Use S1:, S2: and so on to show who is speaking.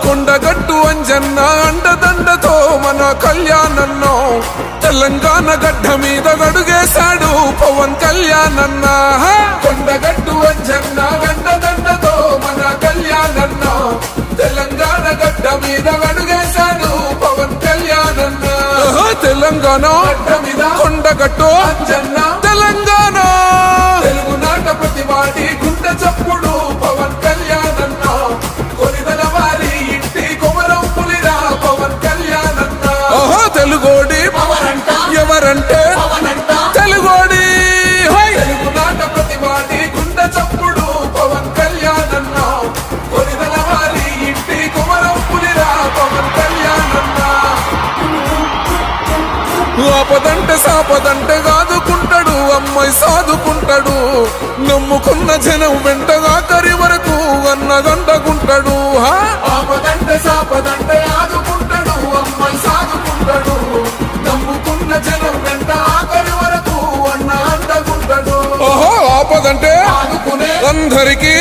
S1: కొండగట్టు అంజన్న అండదండతో మన కళ్యాణన్నో తెలంగాణ గడ్డ మీద గడుగేశాడు పవన్ కళ్యాణన్న కొండగట్టు అంజన్న అండదండతో మన కళ్యాణన్నో తెలంగాణ గడ్డ మీద గడుగేశాడు పవన్ కళ్యాణన్న తెలంగాణ గడ్డ మీద కొండగట్టు అంజన్న తెలంగాణ తెలుగునాట ప్రతివాడి గుండె చప్పుడు పవన్ కళ్యాణన్న కొనిదల వారి ఇంటి కొమరం పులిరా పవన్ కళ్యాణన్న తెలుగోడి ఎవరంటే తెలుగోడి తెలుగునాట ప్రతివాడి గుండె చప్పుడు పవన్ కళ్యాణన్న కొనిదల వారి ఇంటి కొమరం పులిరా పవన్ కళ్యాణన్న ఆపదంటే సాపదంటే కాదుకుంటాడు అమ్మాయి సాదుకుంటాడు నమ్ముకున్న జనం వెంటగా కరి వరకు అన్నదండకుంటాడు ఆపదంటే సాపదంటే ఆదుకుంటాడు అమ్మాయి సాదుకుంటాడు నమ్ముకున్న జనం వెంట ఆఖరి వరకు అన్న అండకుంటాడు ఓహో ఆపదంటే ఆదుకునే అందరికీ